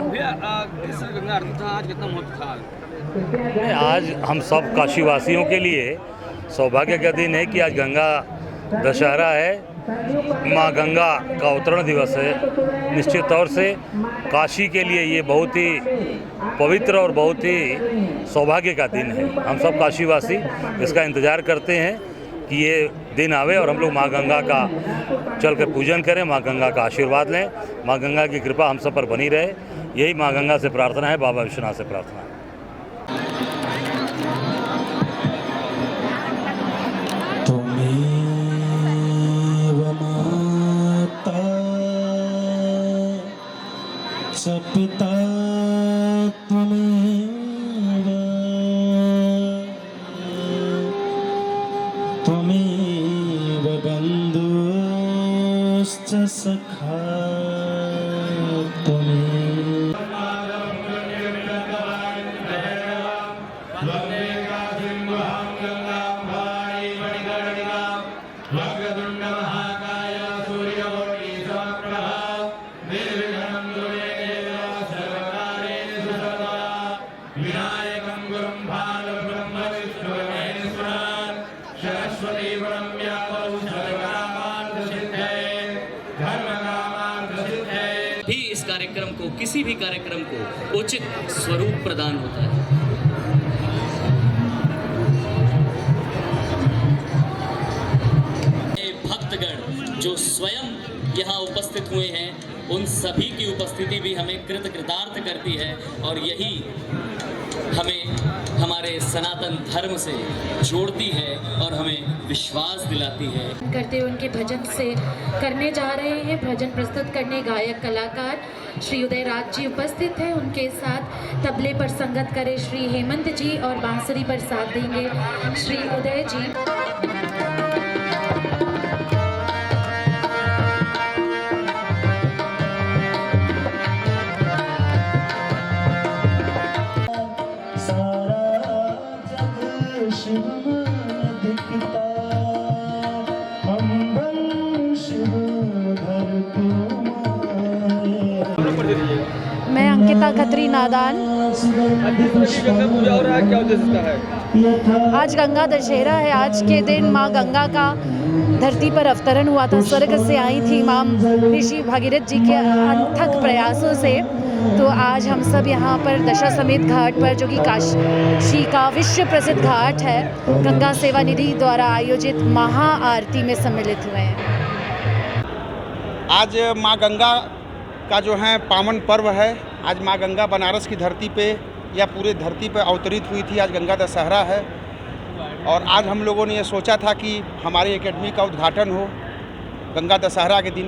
भैया किस गंगा आरती था आज, कितना महत्व था? आज हम सब काशीवासियों के लिए सौभाग्य का दिन है कि आज गंगा दशहरा है, माँ गंगा का अवतरण दिवस है। निश्चित तौर से काशी के लिए ये बहुत ही पवित्र और बहुत ही सौभाग्य का दिन है। हम सब काशीवासी इसका इंतज़ार करते हैं कि ये दिन आवे और हम लोग माँ गंगा का चल कर पूजन करें, माँ गंगा का आशीर्वाद लें, माँ गंगा की कृपा हम सब पर बनी रहे। यही माँ गंगा से प्रार्थना है, बाबा विश्वनाथ से प्रार्थना है। पिता त्वमेव बन्धुश्च सखा भी इस कार्यक्रम को, किसी भी कार्यक्रम को उचित स्वरूप प्रदान होता है। भक्तगण जो स्वयं यहाँ उपस्थित हुए हैं, उन सभी की उपस्थिति भी हमें कृतार्थ करती है और यही हमें हमारे सनातन धर्म से जोड़ती है और हमें विश्वास दिलाती है। करते हुए उनके भजन से करने जा रहे हैं। भजन प्रस्तुत करने गायक कलाकार श्री उदय राज जी उपस्थित हैं। उनके साथ तबले पर संगत करे श्री हेमंत जी और बांसुरी पर साथ देंगे श्री उदय जी। मैं अंकिता खत्री नादान। गंगा पूजा हो रहा है, क्या उद्देश्य इसका है? आज गंगा दशहरा है। आज के दिन माँ गंगा का धरती पर अवतरण हुआ था, स्वर्ग से आई थी माँ ऋषि भागीरथ जी के अथक प्रयासों से। तो आज हम सब यहाँ पर दशाश्वमेध घाट पर, जो कि काशी का विश्व प्रसिद्ध घाट है, गंगा सेवा निधि द्वारा आयोजित महा आरती में सम्मिलित हुए हैं। आज माँ गंगा का जो है पावन पर्व है। आज माँ गंगा बनारस की धरती पे या पूरे धरती पे अवतरित हुई थी। आज गंगा दशहरा है और आज हम लोगों ने ये सोचा था कि हमारी एकेडमी का उद्घाटन हो गंगा दशहरा के दिन।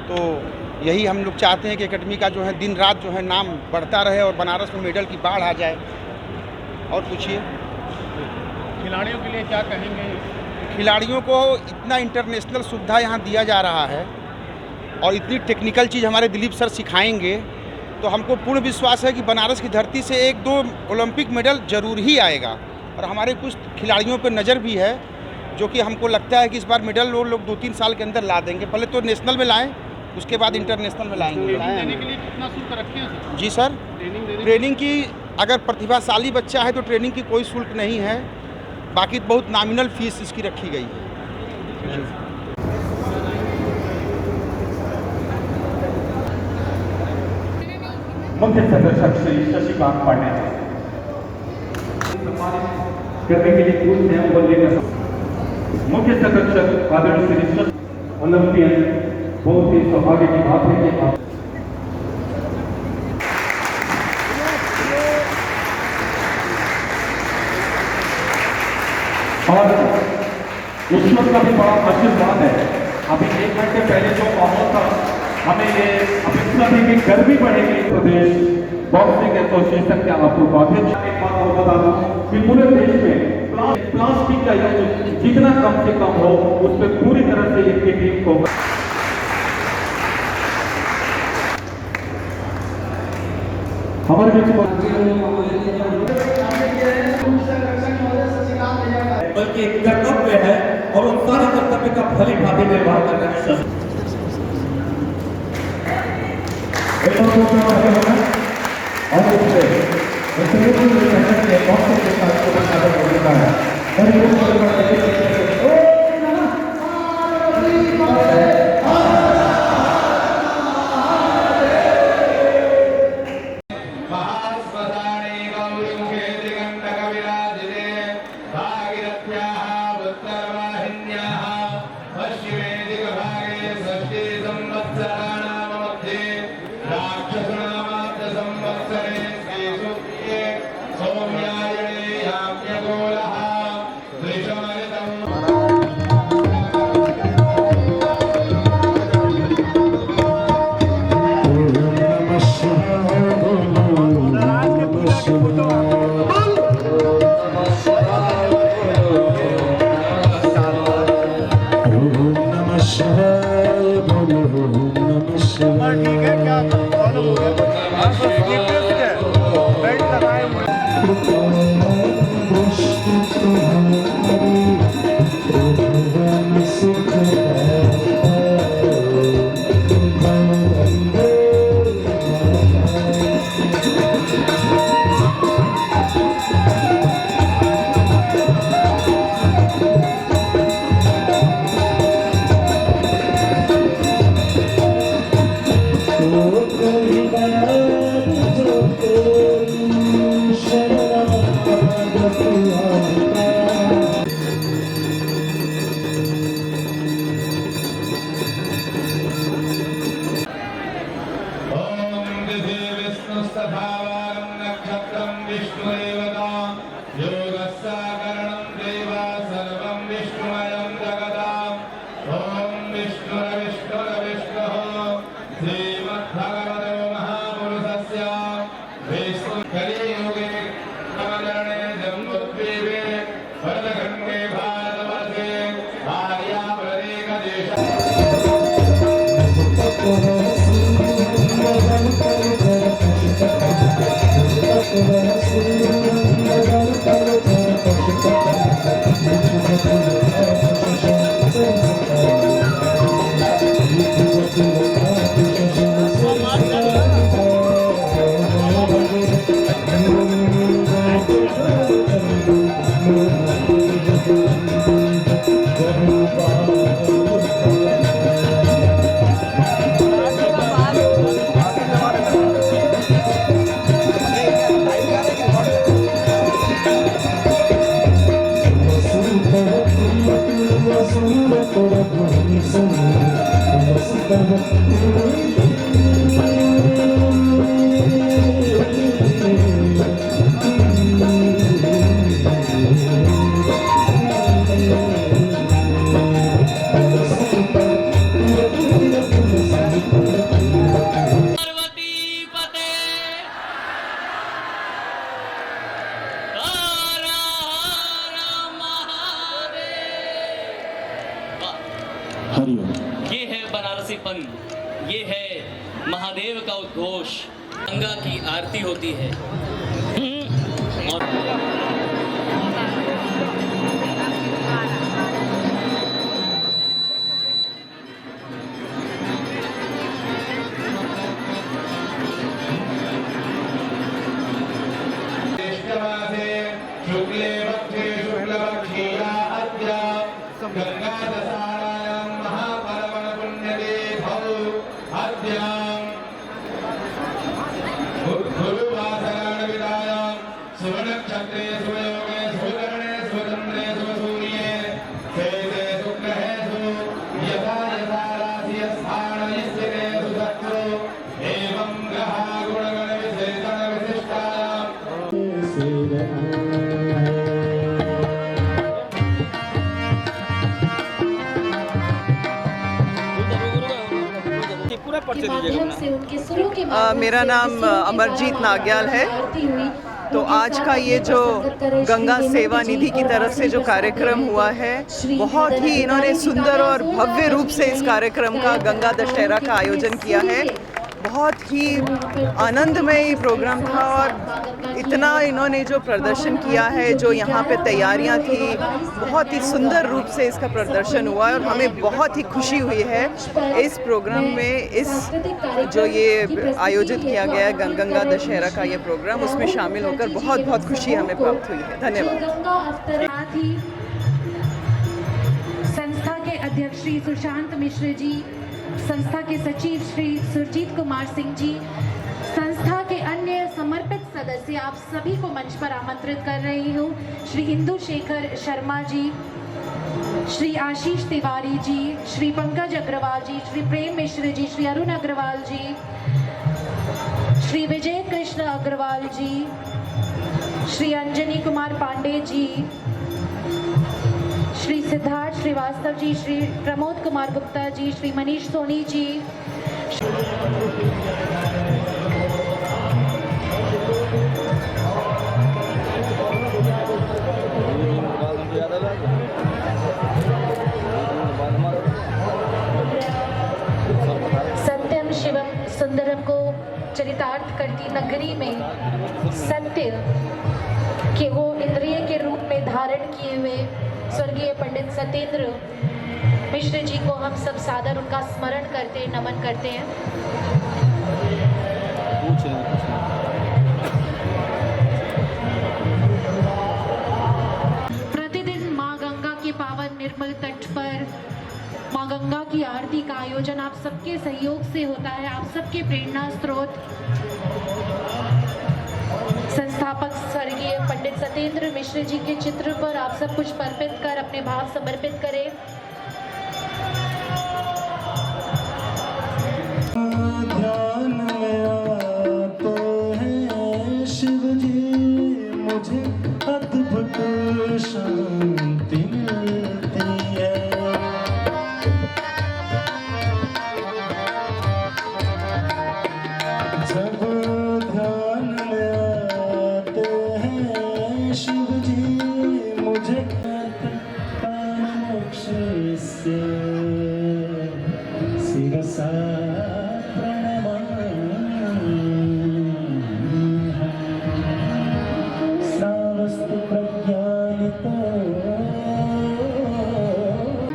तो यही हम लोग चाहते हैं कि एकेडमी का जो है दिन रात जो है नाम बढ़ता रहे और बनारस में मेडल की बाढ़ आ जाए। और पूछिए, खिलाड़ियों के लिए क्या कहेंगे? खिलाड़ियों को इतना इंटरनेशनल सुविधा यहाँ दिया जा रहा है और इतनी टेक्निकल चीज़ हमारे दिलीप सर सिखाएंगे, तो हमको पूर्ण विश्वास है कि बनारस की धरती से 1-2 ओलंपिक मेडल जरूर ही आएगा। और हमारे कुछ खिलाड़ियों पर नज़र भी है, जो कि हमको लगता है कि इस बार मेडल वो लोग 2-3 साल के अंदर ला देंगे। पहले तो नेशनल में लाएं, उसके बाद इंटरनेशनल में लाएंगे। देने के लिए कितना शुल्क रखे हैं? जी सर, ट्रेनिंग की अगर प्रतिभाशाली बच्चा है तो ट्रेनिंग की कोई शुल्क नहीं है, बाकी बहुत नॉमिनल फीस इसकी रखी गई है। मुख्य संरक्षक श्री शशिकांत पांडे करने के लिए पूछ हैं बोलने का। मुख्य संरक्षक आदरणीय श्री ओलंपियन, बहुत ही सौभाग्य की बात है कि आप और ईश्वर का भी बड़ा आशीर्वाद है। अभी 1 घंटे पहले जो माहौल था, हमें ये अपेक्षा थी कि गर्मी बढ़ेगी। प्रदेश बॉक्सिंग एसोसिएशन के उपाध्यक्ष एक बात और बता दूं कि पूरे देश में प्लास्टिक का यूज जितना कम से कम हो, उस पर पूरी तरह से इनकी टीम को हमारे बल्कि कर्तव्य है और उन सारे कर्तव्य का भली भांति निर्वाह करने की ये है बनारसीपन, ये है महादेव का उद्घोष। गंगा की आरती होती है और मेरा नाम अमरजीत नाग्याल है। तो आज का ये जो गंगा सेवा निधि की तरफ से जो कार्यक्रम हुआ है, बहुत ही इन्होंने सुंदर और भव्य रूप से इस कार्यक्रम का गंगा दशहरा का आयोजन किया है। बहुत ही आनंदमय प्रोग्राम था और इतना इन्होंने जो प्रदर्शन किया है, जो यहाँ पे तैयारियाँ थी, बहुत ही सुंदर रूप से इसका प्रदर्शन हुआ है और हमें बहुत ही खुशी हुई है इस प्रोग्राम में, इस जो ये आयोजित किया गया है गंगा दशहरा का ये प्रोग्राम, उसमें शामिल होकर बहुत बहुत खुशी हमें प्राप्त हुई है। धन्यवाद। संस्था के अध्यक्ष श्री सुशांत मिश्र जी, संस्था के सचिव श्री सुरजीत कुमार सिंह जी, संस्था के अन्य समर्पित सदस्य, आप सभी को मंच पर आमंत्रित कर रही हूँ। श्री इंदु शेखर शर्मा जी, श्री आशीष तिवारी जी, श्री पंकज अग्रवाल जी, श्री प्रेम मिश्र जी, श्री अरुण अग्रवाल जी, श्री विजय कृष्ण अग्रवाल जी, श्री अंजनी कुमार पांडे जी, श्री सिद्धार्थ श्रीवास्तव जी, श्री प्रमोद कुमार गुप्ता जी, श्री मनीष सोनी जी, सत्यम शिवम सुंदरम को चरितार्थ करती नगरी में सत्य कि वो इंद्रिय के रूप में धारण किए हुए स्वर्गीय पंडित सत्येंद्र मिश्र जी को हम सब सादर उनका स्मरण करते हैं, नमन करते हैं। प्रतिदिन माँ गंगा के पावन निर्मल तट पर माँ गंगा की आरती का आयोजन आप सबके सहयोग से होता है, आप सबके प्रेरणा स्रोत संस्थापक स्वर्गीय पंडित सत्येंद्र मिश्र जी के चित्र पर आप सब कुछ अर्पित कर अपने भाव समर्पित करें। ध्यान में आते हैं शिव जी, मुझे अद्भुत शांति मिलती है। जब ध्यान में आते हैं शिव जी, मुझे मोक्ष से शिरसा श्रावस्तु प्रज्ञानितो,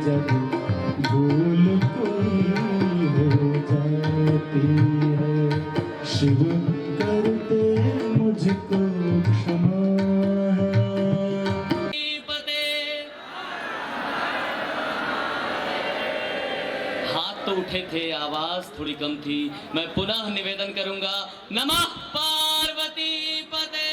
जब भूल कोई हो जाती है, शिव करते मुझको क्षमा है। हाथ तो उठे थे, आवाज थोड़ी कम थी। मैं पुनः निवेदन करूंगा, नमः पार्वती पते।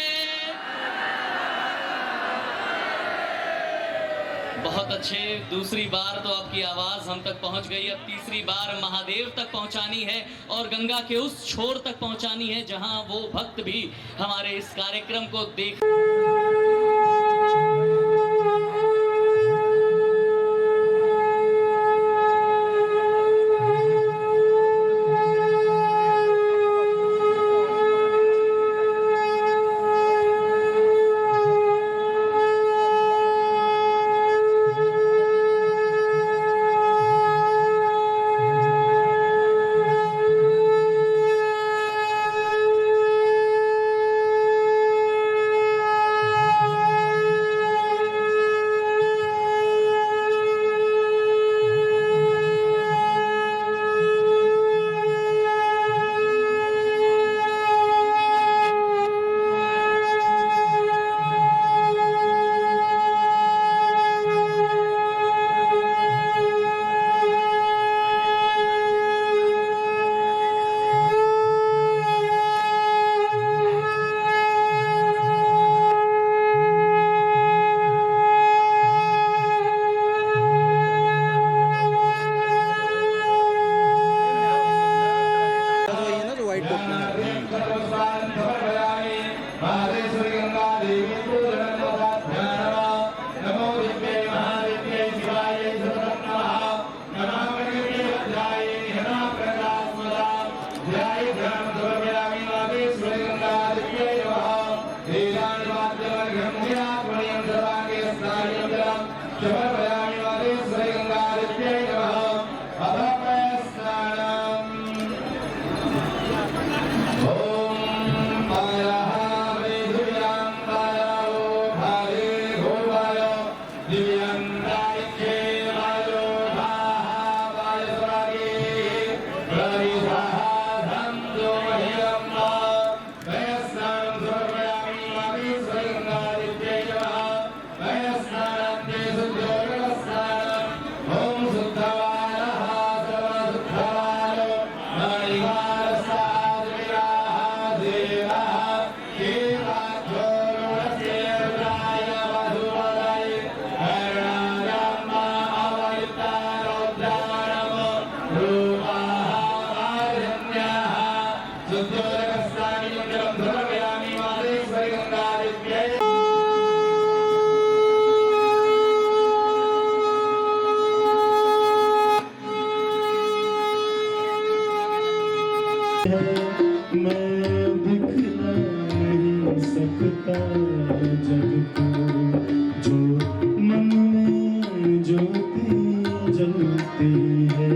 बहुत अच्छे, दूसरी बार तो आपकी आवाज हम तक पहुंच गई, अब तीसरी बार महादेव तक पहुंचानी है और गंगा के उस छोर तक पहुंचानी है जहां वो भक्त भी हमारे इस कार्यक्रम को देख दिखता जग को, जो मन में ज्योति जलती है।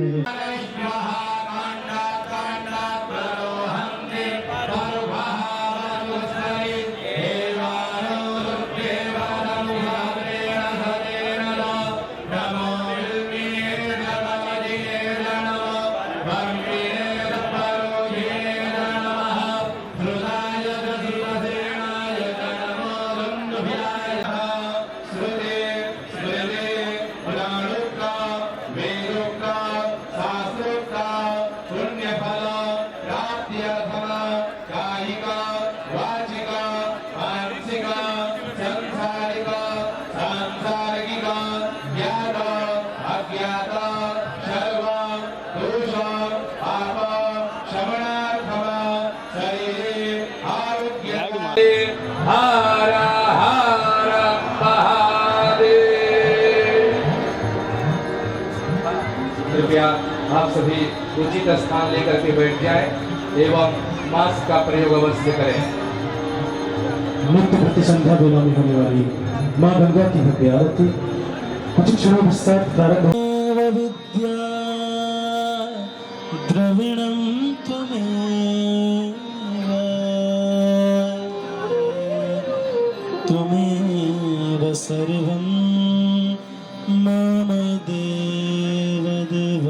कृपया आप सभी उचित स्थान लेकर के बैठ जाएं एवं मास्क का प्रयोग अवश्य करें। नित्य प्रति संध्या बेला में होने वाली माँ गंगा की भव्य आरती कुछ क्षणों पश्चात प्रारंभ। विद्या द्रविणं त्वमेव सर्वं मम देव देव।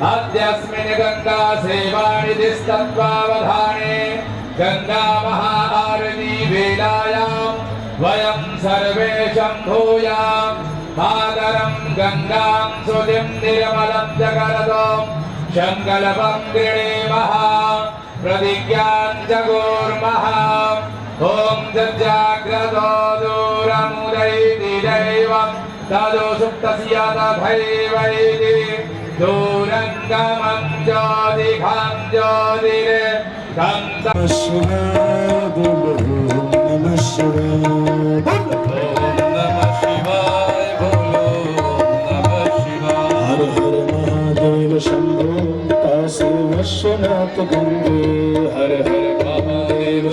अद्यस्मिन् गंगा सेवानिधिस्तत्त्वावधाने गंगा महाआरती वेलायां वयं सर्वे शम्भूयां मातरं गंगां सुधिं निर्मलं जगरतो शङ्कल्पं गृणीमः प्रतिज्ञां च कुर्मः ॐ जज्जाग्रतो तदो सुप्तस्य तथैवैति दूरङ्गमं ज्योतिघं ज्योतिरे नमः शिवाय बोलो नमः शिवाय हर हर महादेव शंभो काशी विश्वनाथ गंगे हर हर महादेव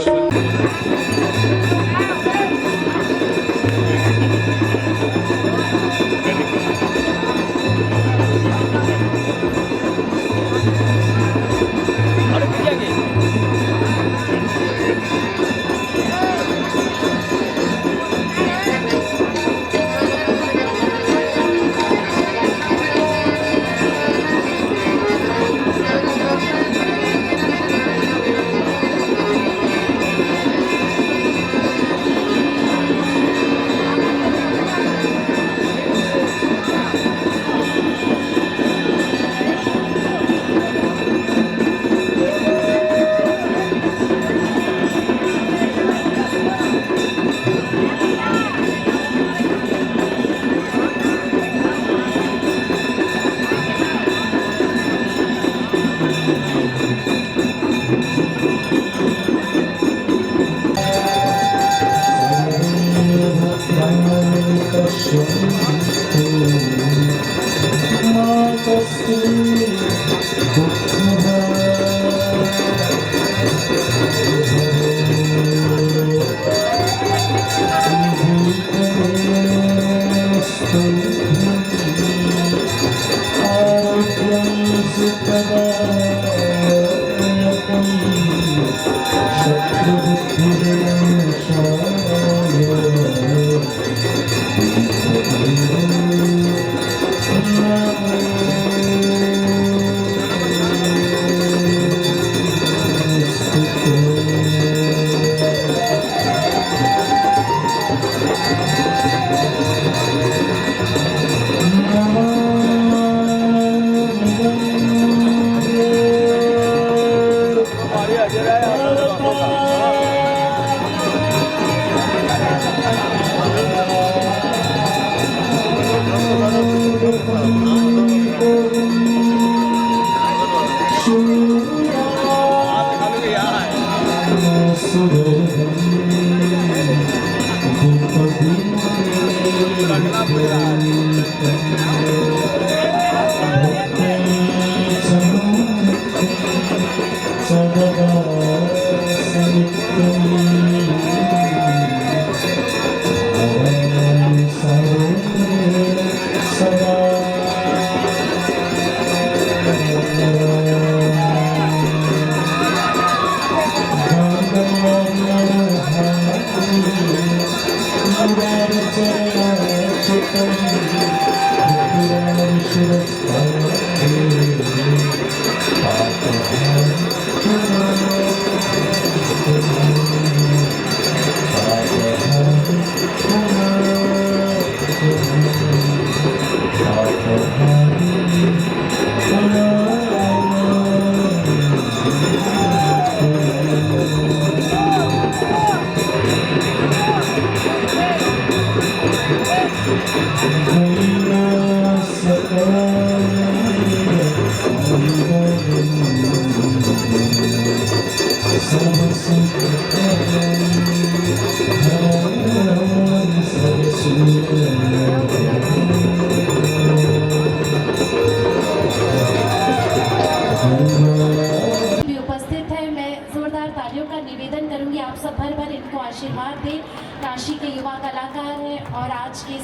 भी उपस्थित है। मैं जोरदार तालियों का निवेदन करूंगी, आप सब भर भर इनको आशीर्वाद दें। काशी के युवा कलाकार हैं और आज के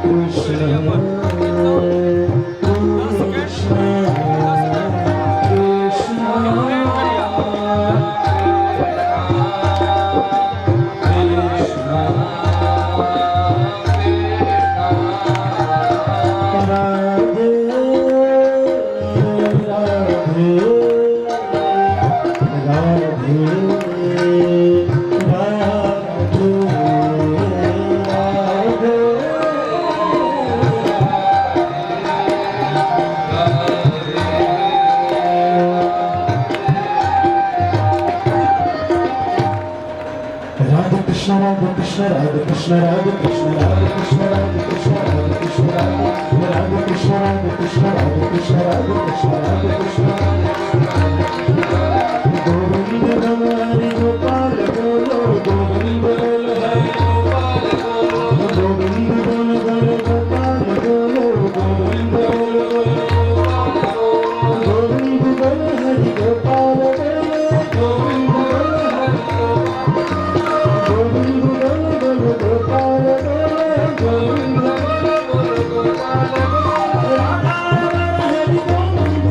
Krishna राधे कृष्ण राधे कृष्ण राधे कृष्ण राधे कृष्ण राधे कृष्ण राधे कृष्ण राधे कृष्ण राधे कृष्ण राधे कृष्ण राधे कृष्ण राधे कृष्ण राधे कृष्ण गोविंद बोलो हरि गोपाल बोलो गोविंद बोलो हरि गोपाल बोलो गोविंद बोलो हरि गोपाल बोलो गोविंद बोलो गोविंद बोलो हरि गोपाल बोलो गोविंद बोलो हरि गोविंद बोलो गोपाल बोलो गोविंद बोलो गोपाल बोलो राधा हरि गोविंद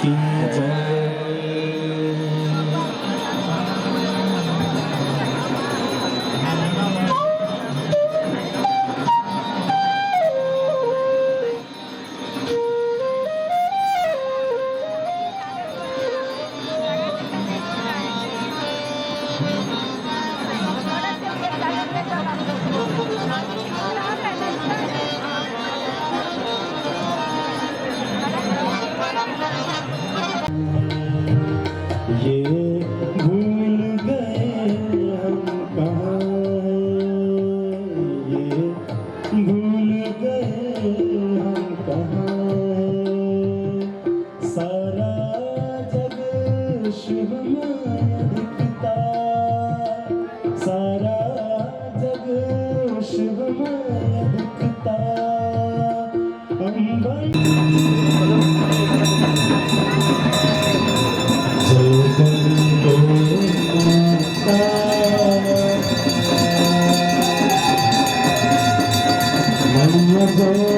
की जय। ये भूल गए हम कहाँ हैं, ये भूल गए हम कहाँ हैं। सारा जग शुभमय दिखता, सारा जग शुभमय दिखता। जय